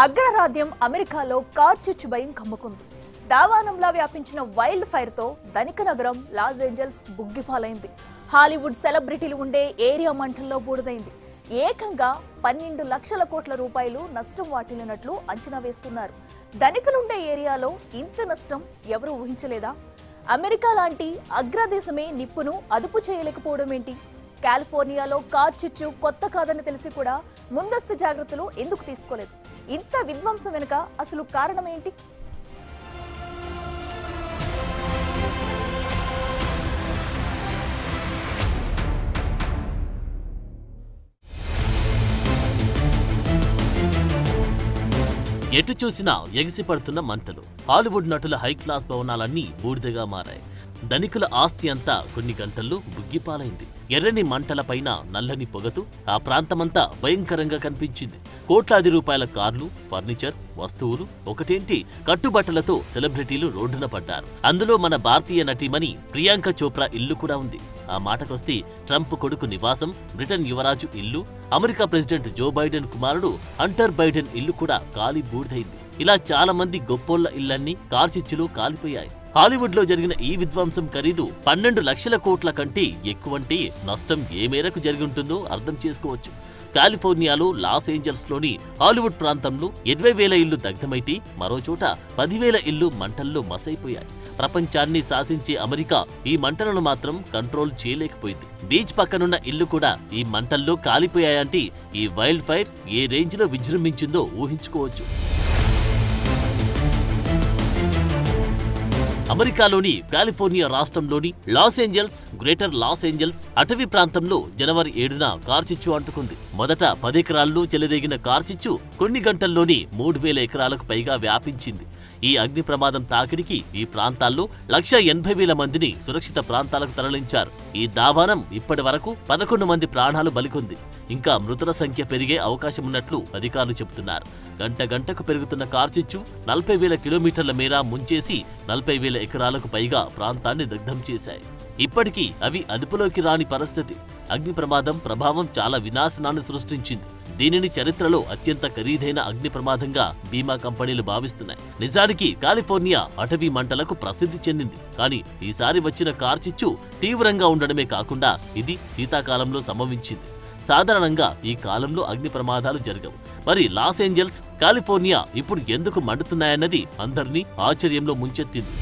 అగ్రరాజ్యం అమెరికాలో కార్చిచ్చు భయం కమ్ముకుంది. దావానంలా వ్యాపించిన వైల్డ్ ఫైర్ తో ధనిక నగరం లాస్ ఏంజల్స్ బుగ్గిపాలైంది. హాలీవుడ్ సెలబ్రిటీలు ఉండే ఏరియా మంటల్లో బూడిదైంది. ఏకంగా 12 లక్షల కోట్ల రూపాయలు నష్టం వాటిల్లినట్లు అంచనా వేస్తున్నారు. ధనికులుండే ఏరియాలో ఇంత నష్టం ఎవరూ ఊహించలేదా? అమెరికా లాంటి అగ్రదేశమే నిప్పును అదుపు చేయలేకపోవడం ఏంటి? కాలిఫోర్నియాలో కార్చిచ్చు కొత్త కాదని తెలిసి కూడా ముందస్తు జాగ్రత్తలు ఎందుకు తీసుకోలేదు? ఇంత విధ్వంసం వెనుక అసలు కారణం ఏంటి? ఎటు చూసినా ఎగిసిపడుతున్న మంటలు. హాలీవుడ్ నటుల హైక్లాస్ భవనాలన్నీ బూడిదగా మారాయి. ధనికుల ఆస్తి అంతా కొన్ని గంటల్లో బుగ్గిపాలైంది. ఎర్రని మంటలపైన నల్లని పొగతో ఆ ప్రాంతమంతా భయంకరంగా కనిపించింది. కోట్లాది రూపాయల కార్లు, ఫర్నిచర్, వస్తువులు, ఒకటేంటి కట్టుబట్టలతో సెలబ్రిటీలు రోడ్డున పడ్డారు. అందులో మన భారతీయ నటీమణి ప్రియాంక చోప్రా ఇల్లు కూడా ఉంది. ఆ మాటకొస్తే ట్రంప్ కొడుకు నివాసం, బ్రిటన్ యువరాజు ఇల్లు, అమెరికా ప్రెసిడెంట్ జో బైడెన్ కుమారుడు హంటర్ బైడెన్ ఇల్లు కూడా కాలి బూడిదైంది. ఇలా చాలా మంది గొప్పోళ్ల ఇళ్లన్నీ కార్చిచ్చులో కాలిపోయాయి. హాలీవుడ్ లో జరిగిన ఈ విధ్వంసం ఖరీదు 12 లక్షల కోట్ల కంటే ఎక్కువంటే నష్టం ఏ మేరకు జరిగి ఉంటుందో అర్థం చేసుకోవచ్చు. కాలిఫోర్నియాలో లాస్ ఏంజల్స్ లోని హాలీవుడ్ ప్రాంతంలో 20,000 ఇళ్లు దగ్ధమైతే మరోచోట 10,000 ఇళ్లు మంటల్లో మసైపోయాయి. ప్రపంచాన్ని శాసించే అమెరికా ఈ మంటలను మాత్రం కంట్రోల్ చేయలేకపోయింది. బీచ్ పక్కనున్న ఇల్లు కూడా ఈ మంటల్లో కాలిపోయాయంటే ఈ వైల్డ్ ఫైర్ ఏ రేంజ్ లో విజృంభించిందో ఊహించుకోవచ్చు. అమెరికాలోని కాలిఫోర్నియా రాష్ట్రంలోని Los Angeles, greater Los Angeles అటవీ ప్రాంతంలో జనవరి 7న కార్చిచ్చు అంటుకుంది. మొదట 10 ఎకరాల్లో చెలరేగిన కార్చిచ్చు కొన్ని గంటల్లోనే 3,000 ఎకరాలకు పైగా వ్యాపించింది. ఈ అగ్ని ప్రమాదం తాకిడికి ఈ ప్రాంతాల్లో 1,80,000 మందిని సురక్షిత ప్రాంతాలకు తరలించారు. ఈ దావానం ఇప్పటి వరకు 11 మంది ప్రాణాలు బలికొంది. ఇంకా మృతుల సంఖ్య పెరిగే అవకాశం ఉన్నట్లు అధికారులు చెబుతున్నారు. గంటకు పెరుగుతున్న కార్చిచ్చు 40,000 కిలోమీటర్ల మేర ముంచేసి 40,000 ఎకరాలకు పైగా ప్రాంతాన్ని దగ్ధం చేశాయి. ఇప్పటికీ అవి అదుపులోకి రాని పరిస్థితి. అగ్ని ప్రమాదం ప్రభావం చాలా వినాశనాన్ని సృష్టించింది. దీనిని చరిత్రలో అత్యంత ఖరీదైన అగ్ని ప్రమాదంగా బీమా కంపెనీలు భావిస్తున్నాయి. నిజానికి కాలిఫోర్నియా అటవీ మంటలకు ప్రసిద్ధి చెందింది. కానీ ఈసారి వచ్చిన కార్చిచ్చు తీవ్రంగా ఉండడమే కాకుండా ఇది శీతాకాలంలో సంభవించింది. సాధారణంగా ఈ కాలంలో అగ్ని ప్రమాదాలు జరగవు. మరి లాస్ ఏంజల్స్, కాలిఫోర్నియా ఇప్పుడు ఎందుకు మండుతున్నాయన్నది అందరినీ ఆశ్చర్యంలో ముంచెత్తింది.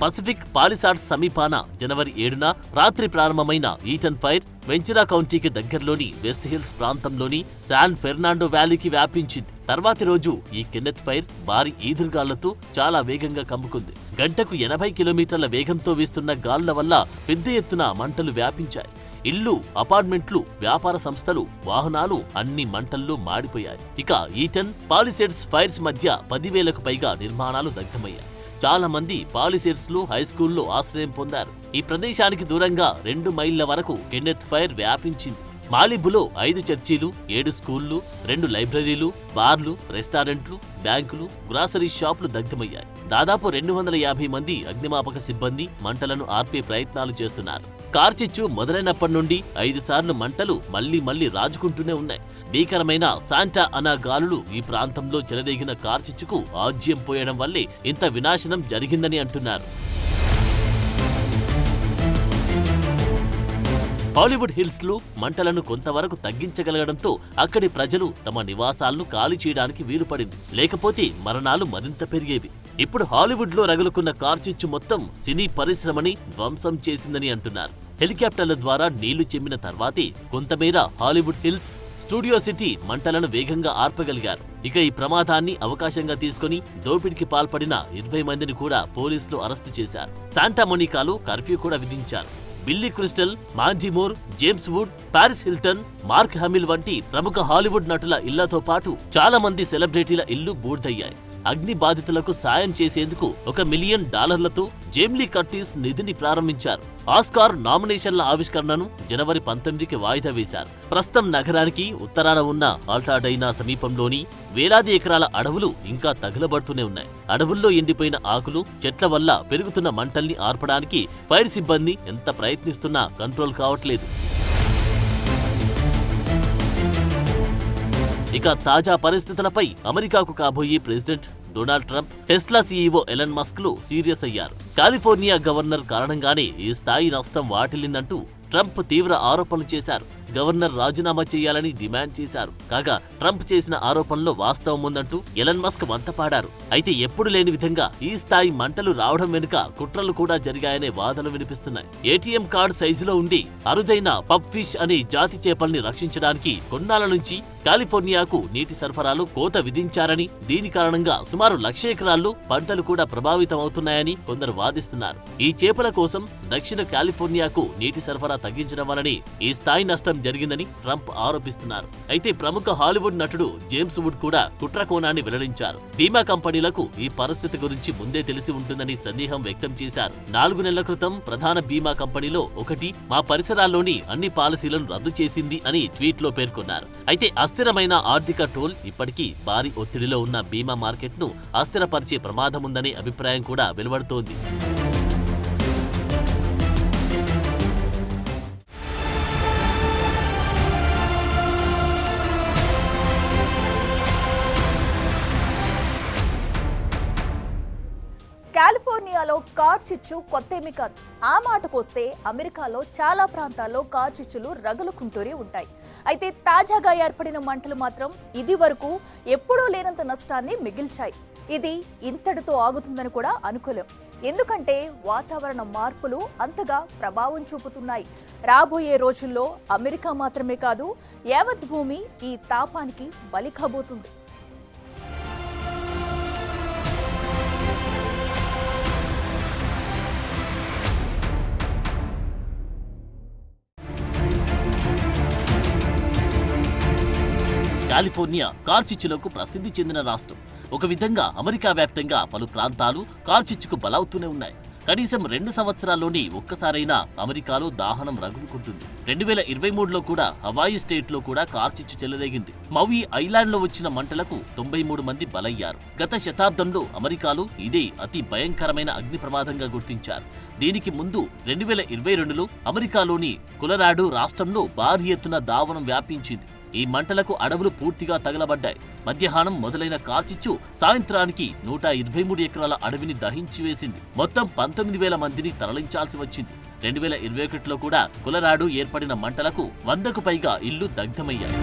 పసిఫిక్ పాలిసాడ్స్ సమీపాన జనవరి 7న రాత్రి ప్రారంభమైన ఈటన్ ఫైర్ వెంచురా కౌంటీకి దగ్గరలోని వెస్ట్ హిల్స్ ప్రాంతంలోని శాన్ ఫెర్నాండో వ్యాలీకి వ్యాపించింది. తర్వాతి రోజు ఈ కెన్నెత్ ఫైర్ భారీ ఈదురుగాళ్లతో చాలా వేగంగా కమ్ముకుంది. గంటకు 80 కిలోమీటర్ల వేగంతో వీస్తున్న గాలుల వల్ల పెద్ద ఎత్తున మంటలు వ్యాపించాయి. ఇళ్లు, అపార్ట్మెంట్లు, వ్యాపార సంస్థలు, వాహనాలు అన్ని మంటల్లో మాడిపోయాయి. ఇక ఈటన్, పాలిసేడ్స్ ఫైర్స్ మధ్య 10,000కు పైగా నిర్మాణాలు దగ్ధమయ్యాయి. చాలా మంది పాలిసేడ్స్ లో హైస్కూల్లో ఆశ్రయం పొందారు. ఈ ప్రదేశానికి దూరంగా 2 మైళ్ల వరకు కెన్నెత్ ఫైర్ వ్యాపించింది. మాలిబులో 5 చర్చీలు, 7 స్కూళ్లు, 2 లైబ్రరీలు, బార్లు, రెస్టారెంట్లు, బ్యాంకులు, గ్రాసరీ షాపులు దగ్ధమయ్యాయి. దాదాపు 250 మంది అగ్నిమాపక సిబ్బంది మంటలను ఆర్పే ప్రయత్నాలు చేస్తున్నారు. కార్చిచ్చు మొదలైనప్పటి నుండి 5 సార్లు మంటలు మళ్లీ రాజుకుంటూనే ఉన్నాయి. భీకరమైన శాంటా అనా గాలులు ఈ ప్రాంతంలో చెలరేగిన కార్చిచ్చుకు ఆజ్యం పోయడం వల్లే ఇంత వినాశనం జరిగిందని అంటున్నారు. హాలీవుడ్ హిల్స్ లో మంటలను కొంతవరకు తగ్గించగలగడంతో అక్కడి ప్రజలు తమ నివాసాలను ఖాళీ చేయడానికి వీలుపడింది. లేకపోతే మరణాలు మరింత పెరిగేవి. ఇప్పుడు హాలీవుడ్ లో రగులుకున్న కార్చిచ్చు మొత్తం సినీ పరిశ్రమని ధ్వంసం చేసిందని అంటున్నారు. హెలికాప్టర్ల ద్వారా నీళ్లు చెమ్మిన తర్వాతే కొంతమేర హాలీవుడ్ హిల్స్, స్టూడియో సిటీ మంటలను వేగంగా ఆర్పగలిగారు. ఇక ఈ ప్రమాదాన్ని అవకాశంగా తీసుకుని దోపిడికి పాల్పడిన 20 మందిని కూడా పోలీసులు అరెస్టు చేశారు. శాంటా మొనికాలో కర్ఫ్యూ కూడా విధించారు. Billy Crystal, Mandy Moore, James Wood, Paris Hilton, Mark Hamill వంటి ప్రముఖ హాలీవుడ్ నటుల ఇళ్లతో పాటు చాలా మంది సెలబ్రిటీల ఇళ్లు బూడిదయ్యాయి. అగ్ని బాధితులకు సాయం చేసేందుకు $1 మిలియన్ జేమ్లీ కర్టిస్ నిధిని ప్రారంభించారు. ఆస్కార్ నామినేషన్ల ఆవిష్కరణను జనవరి 19కి వాయిదా వేశారు. ప్రస్తుతం నగరానికి ఉత్తరాన ఉన్న ఆల్టాడైనా సమీపంలోని వేలాది ఎకరాల అడవులు ఇంకా తగలబడుతూనే ఉన్నాయి. అడవుల్లో ఎండిపోయిన ఆకులు, చెట్ల వల్ల పెరుగుతున్న మంటల్ని ఆర్పడానికి ఫైర్ సిబ్బంది ఎంత ప్రయత్నిస్తున్నా కంట్రోల్ కావట్లేదు. ఇక తాజా పరిస్థితులపై అమెరికాకు కాబోయే president Donald Trump, Tesla CEO Elon Musk లు సీరియస్ అయ్యారు. కాలిఫోర్నియా గవర్నర్ కారణంగానే ఈ స్థాయి నష్టం వాటిల్లిందంటూ ట్రంప్ తీవ్ర ఆరోపణలు చేశారు. గవర్నర్ రాజీనామా చేయాలని డిమాండ్ చేశారు. కాగా ట్రంప్ చేసిన ఆరోపణలో వాస్తవం ఉందంటూ ఎలన్ మస్క్ వంతపాడారు. అయితే ఎప్పుడు లేని విధంగా ఈ స్థాయి మంటలు రావడం వెనుక కుట్రలు కూడా జరిగాయనే వాదనలు వినిపిస్తున్నాయి. ఏటీఎం కార్డు సైజులో ఉండి అరుదైన పబ్ ఫిష్ అనే జాతి చేపల్ని రక్షించడానికి కొన్నాళ్ల నుంచి కాలిఫోర్నియాకు నీటి సరఫరాలో కోత విధించారని, దీని కారణంగా సుమారు 1,00,000 ఎకరాల్లో పంటలు కూడా ప్రభావితమవుతున్నాయని కొందరు వాదిస్తున్నారు. ఈ చేపల కోసం దక్షిణ కాలిఫోర్నియాకు నీటి సరఫరా తగ్గించడం వల్లనే ఈ స్థాయి నష్టం జరిగిందని ట్రంప్ ఆరోపిస్తున్నారు. అయితే ప్రముఖ హాలీవుడ్ నటుడు జేమ్స్ వుడ్ కూడా కుట్ర కోణాన్ని వెల్లడించారు. బీమా కంపెనీలకు ఈ పరిస్థితి గురించి ముందే తెలిసి ఉంటుందని సందేహం వ్యక్తం చేశారు. 4 నెలల క్రితం ప్రధాన బీమా కంపెనీలో ఒకటి మా పరిసరాల్లోని అన్ని పాలసీలను రద్దు చేసింది అని ట్వీట్లో పేర్కొన్నారు. అయితే అస్థిరమైన ఆర్థిక టోల్ ఇప్పటికీ భారీ ఒత్తిడిలో ఉన్న బీమా మార్కెట్ను అస్థిరపరిచే ప్రమాదముందనే అభిప్రాయం కూడా వెలువడుతోంది. కాలిఫోర్నియాలో కార్ చిచ్చు కొత్తేమీ కాదు. ఆ మాటకొస్తే అమెరికాలో చాలా ప్రాంతాల్లో కార్ చిచ్చులు రగులుకుంటూనే ఉంటాయి. అయితే తాజాగా ఏర్పడిన మంటలు మాత్రం ఇది వరకు ఎప్పుడూ లేనంత నష్టాన్ని మిగిల్చాయి. ఇది ఇంతటితో ఆగుతుందని కూడా అనుకోలేం. ఎందుకంటే వాతావరణ మార్పులు అంతగా ప్రభావం చూపుతున్నాయి. రాబోయే రోజుల్లో అమెరికా మాత్రమే కాదు, యావత్ భూమి ఈ తాపానికి బలి కాబోతుంది. కాలిఫోర్నియా కార్చిచ్చులకు ప్రసిద్ధి చెందిన రాష్ట్రం. ఒక విధంగా అమెరికా వ్యాప్తంగా పలు ప్రాంతాలు కార్చిచ్చుకు బలవుతూనే ఉన్నాయి. కనీసం 2 సంవత్సరాల్లోనే ఒక్కసారైనా అమెరికాలో దాహనం రగులుకుంటుంది. 2023లో కూడా హవాయి స్టేట్లో కూడా కార్చిచ్చు చెలరేగింది. మౌయి ఐలాండ్లో వచ్చిన మంటలకు 93 మంది బలయ్యారు. గత శతాబ్దంలో అమెరికాలో ఇదే అతి భయంకరమైన అగ్ని ప్రమాదంగా గుర్తించారు. దీనికి ముందు 2022లో అమెరికాలోని కొలరాడో రాష్ట్రంలో భారీ ఎత్తున దావానం వ్యాపించింది. ఈ మంటలకు అడవులు పూర్తిగా తగలబడ్డాయి. మధ్యాహ్నం మొదలైన కార్చిచ్చు సాయంత్రానికి 123 ఎకరాల అడవిని దహించి వేసింది. మొత్తం 19,000 మందిని తరలించాల్సి వచ్చింది. 2021లో కూడా కొలరాడో ఏర్పడిన మంటలకు 100కు పైగా ఇళ్లు దగ్ధమయ్యాయి.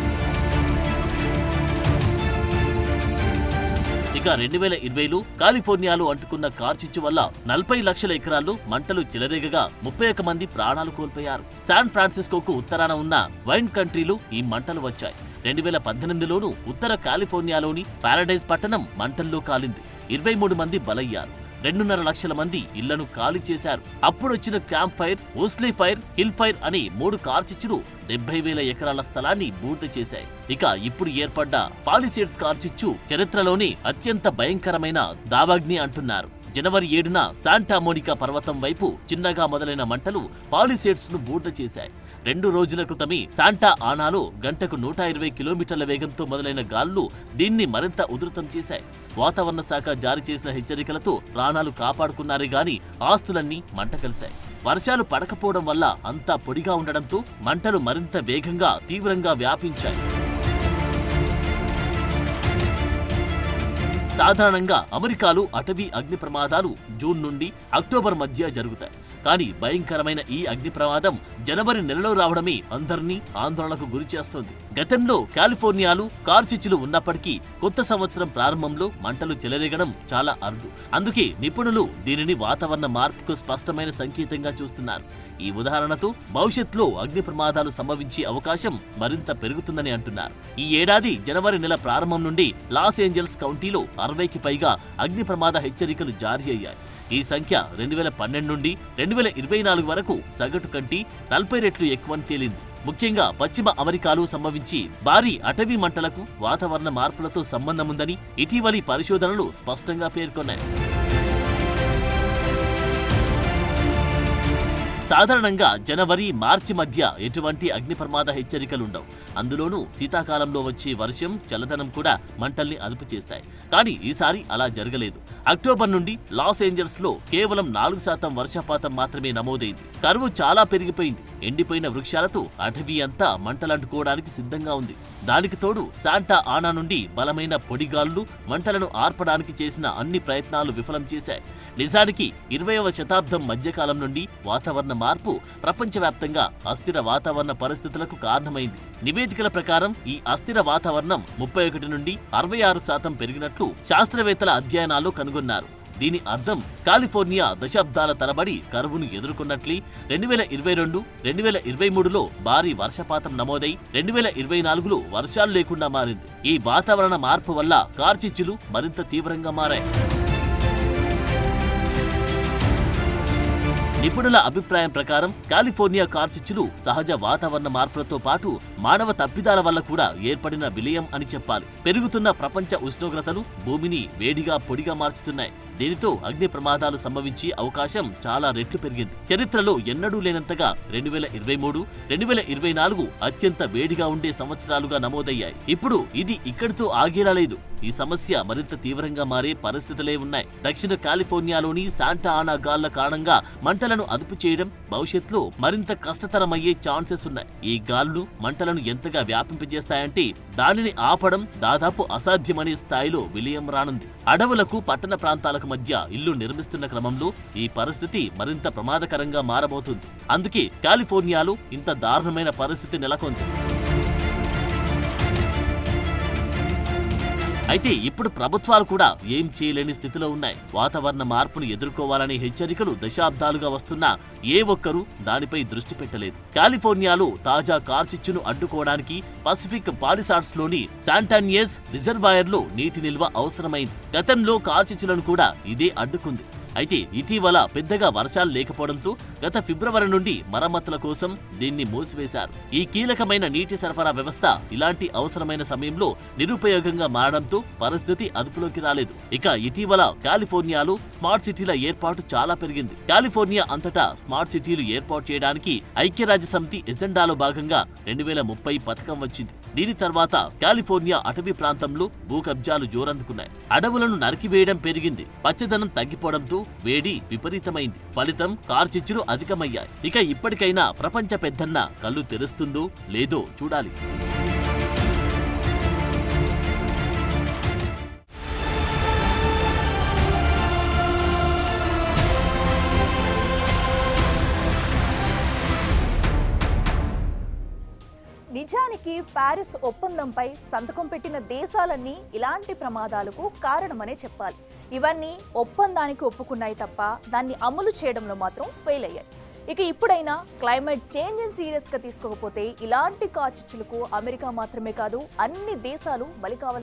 ఇక 2020లో కాలిఫోర్నియాలో అంటుకున్న కార్చిచ్చు వల్ల 40 లక్షల ఎకరాల్లో మంటలు చెలరేగగా 31 మంది ప్రాణాలు కోల్పోయారు. శాన్ ఫ్రాన్సిస్కోకు ఉత్తరాన ఉన్న వైన్ కంట్రీలో ఈ మంటలు వచ్చాయి. 2018లోనూ ఉత్తర కాలిఫోర్నియాలోని పారడైజ్ పట్టణం మంటల్లో కాలింది. 23 మంది బలయ్యారు. 2.5 లక్షల మంది ఇళ్లను ఖాళీ చేశారు. అప్పుడొచ్చిన క్యాంప్ ఫైర్, ఓస్లీ ఫైర్, హిల్ ఫైర్ అనే 3 కార్చిచ్చులు 70,000 ఎకరాల స్థలాన్ని బూడిద చేశాయి. ఇక ఇప్పుడు ఏర్పడ్డ పాలిసేడ్స్ కార్చిచ్చు చరిత్రలోనే అత్యంత భయంకరమైన దావాగ్ని అంటున్నారు. జనవరి 7న శాంటా మోనికా పర్వతం వైపు చిన్నగా మొదలైన మంటలు పాలిసేడ్స్ ను బూడిద చేశాయి. 2 రోజుల క్రితమే శాంటా ఆనాలో గంటకు 120 కిలోమీటర్ల వేగంతో మొదలైన గాలులు దీన్ని మరింత ఉధృతం చేశాయి. వాతావరణ శాఖ జారీ చేసిన హెచ్చరికలతో ప్రాణాలు కాపాడుకున్నారే గాని ఆస్తులన్నీ మంట కలిశాయి. వర్షాలు పడకపోవడం వల్ల అంతా పొడిగా ఉండడంతో మంటలు మరింత వేగంగా తీవ్రంగా వ్యాపించాయి. సాధారణంగా అమెరికాలో అటవీ అగ్ని ప్రమాదాలు జూన్ నుండి అక్టోబర్ మధ్య జరుగుతాయి. కానీ భయంకరమైన ఈ అగ్ని ప్రమాదం జనవరి నెలలో రావడమే అందరినీ ఆందోళనకు గురి చేస్తోంది. గతంలో కాలిఫోర్నియాలో కార్చిచ్చులు ఉన్నప్పటికీ కొత్త సంవత్సరం ప్రారంభంలో మంటలు చెలరేగడం చాలా అరుదు. అందుకే నిపుణులు దీనిని వాతావరణ మార్పుకు స్పష్టమైన సంకేతంగా చూస్తున్నారు. ఈ ఉదాహరణతో భవిష్యత్తులో అగ్ని ప్రమాదాలు సంభవించే అవకాశం మరింత పెరుగుతుందని అంటున్నారు. ఈ ఏడాది జనవరి నెల ప్రారంభం నుండి లాస్ ఏంజల్స్ కౌంటీలో 60కి పైగా అగ్ని ప్రమాద హెచ్చరికలు జారీ అయ్యాయి. ఈ సంఖ్య 2012 నుండి 2024 వరకు సగటు కంటే 40 రెట్లు ఎక్కువని తేలింది. ముఖ్యంగా పశ్చిమ అమెరికాలో సంభవించి భారీ అటవీ మంటలకు వాతావరణ మార్పులతో సంబంధముందని ఇటీవలి పరిశోధనలు స్పష్టంగా పేర్కొన్నాయి. సాధారణంగా జనవరి, మార్చి మధ్య ఎటువంటి అగ్ని ప్రమాద హెచ్చరికలుండవు. అందులోనూ శీతాకాలంలో వచ్చే వర్షం, చల్లదనం కూడా మంటల్ని అదుపు చేస్తాయి. కానీ ఈసారి అలా జరగలేదు. అక్టోబర్ నుండి లాస్ ఏంజల్స్ లో కేవలం 4% వర్షపాతం మాత్రమే నమోదైంది. కరువు చాలా పెరిగిపోయింది. ఎండిపోయిన వృక్షాలతో అటవీ అంతా మంటలంటుకోవడానికి సిద్ధంగా ఉంది. దానికి తోడు శాంటా ఆనా నుండి బలమైన పొడిగాళ్లు మంటలను ఆర్పడానికి చేసిన అన్ని ప్రయత్నాలు విఫలం చేశాయి. నిజానికి 20వ శతాబ్దం మధ్యకాలం నుండి వాతావరణ మార్పు ప్రపంచవ్యాప్తంగా అస్థిర వాతావరణ పరిస్థితులకు కారణమైంది. నివేదికల ప్రకారం ఈ అస్థిర వాతావరణం 31 నుండి 66% పెరిగినట్లు శాస్త్రవేత్తల అధ్యయనాలు కనుగొన్నారు. దీని అర్థం కాలిఫోర్నియా దశాబ్దాల తరబడి కరువును ఎదుర్కొన్నట్లే 2022, 2023లో భారీ వర్షపాతం నమోదై 2024లో వర్షాలు లేకుండా మారింది. ఈ వాతావరణ మార్పు వల్ల కార్చిచ్చులు మరింత తీవ్రంగా మారాయి. నిపుణుల అభిప్రాయం ప్రకారం కాలిఫోర్నియా కార్చిచ్చులు సహజ వాతావరణ మార్పులతో పాటు మానవ తప్పిదాల వల్ల కూడా ఏర్పడిన విలయం అని చెప్పాలి. పెరుగుతున్న ప్రపంచ ఉష్ణోగ్రతలు భూమిని వేడిగా పొడిగా మార్చుతున్నాయి. దీనితో అగ్ని ప్రమాదాలు సంభవించే అవకాశం చాలా రెట్లు పెరిగింది. చరిత్రలో ఎన్నడూ లేనంతగా 2023, 2024 అత్యంత వేడిగా ఉండే సంవత్సరాలుగా నమోదయ్యాయి. ఇప్పుడు ఇది ఇక్కడితో ఆగేలా లేదు. ఈ సమస్య మరింత తీవ్రంగా మారే పరిస్థితులే ఉన్నాయి. దక్షిణ కాలిఫోర్నియాలోని శాంటా ఆనా గాళ్ల కారణంగా మంటలను అదుపు చేయడం భవిష్యత్తులో మరింత కష్టతరమయ్యే ఛాన్సెస్ ఉన్నాయి. ఈ గాళ్లు మంటలను ఎంతగా వ్యాపింపజేస్తాయంటే దానిని ఆపడం దాదాపు అసాధ్యమనే స్థాయిలో విలయం రానుంది. అడవులకు పట్టణ ప్రాంతాలకు మధ్య ఇల్లు నిర్మిస్తున్న క్రమంలో ఈ పరిస్థితి మరింత ప్రమాదకరంగా మారబోతుంది. అందుకే కాలిఫోర్నియాలో ఇంత దారుణమైన పరిస్థితి నెలకొంది. అయితే ఇప్పుడు ప్రభుత్వాలు కూడా ఏం చేయలేని స్థితిలో ఉన్నాయి. వాతావరణ మార్పును ఎదుర్కోవాలనే హెచ్చరికలు దశాబ్దాలుగా వస్తున్నా ఏ ఒక్కరూ దానిపై దృష్టి పెట్టలేదు. కాలిఫోర్నియాలో తాజా కార్చిచ్చును అడ్డుకోవడానికి పసిఫిక్ పాలిసాడ్స్ లోని శాంటానియస్ రిజర్వాయర్లో నీటి నిల్వ అవసరమైంది. గతంలో కార్చిచ్చులను కూడా ఇదే అడ్డుకుంది. అయితే ఇటీవల పెద్దగా వర్షాలు లేకపోవడంతో గత ఫిబ్రవరి నుండి మరమ్మతుల కోసం దీన్ని మూసివేశారు. ఈ కీలకమైన నీటి సరఫరా వ్యవస్థ ఇలాంటి అవసరమైన సమయంలో నిరుపయోగంగా మారడంతో పరిస్థితి అదుపులోకి రాలేదు. ఇక ఇటీవల కాలిఫోర్నియాలో స్మార్ట్ సిటీల ఏర్పాటు చాలా పెరిగింది. కాలిఫోర్నియా అంతటా స్మార్ట్ సిటీలు ఏర్పాటు చేయడానికి ఐక్యరాజ్య సమితి ఎజెండాలో భాగంగా 2030 పథకం వచ్చింది. దీని తర్వాత కాలిఫోర్నియా అటవీ ప్రాంతంలో భూ కబ్జాలు జోరందుకున్నాయి. అడవులను నరికివేయడం పెరిగింది. పచ్చదనం తగ్గిపోవడంతో వేడి విపరీతమైంది. ఫలితం కార్చిచ్చులు అధికమయ్యాయి. ఇక ఇప్పటికైనా ప్రపంచ పెద్దన్న కళ్ళు తెరుస్తుందో లేదో చూడాలి. నిజానికి ప్యారిస్ ఒప్పందంపై సంతకం పెట్టిన దేశాలన్నీ ఇలాంటి ప్రమాదాలకు కారణమనే చెప్పాలి. ఇవన్నీ ఒప్పందానికి ఒప్పుకున్నాయి తప్ప దాన్ని అమలు చేయడంలో మాత్రం ఫెయిల్ అయ్యాయి. ఇక ఇప్పుడైనా క్లైమేట్ చేంజ్ సీరియస్ గా తీసుకోకపోతే ఇలాంటి కార్చిచ్చులకు అమెరికా మాత్రమే కాదు అన్ని దేశాలు బలి కావాలి.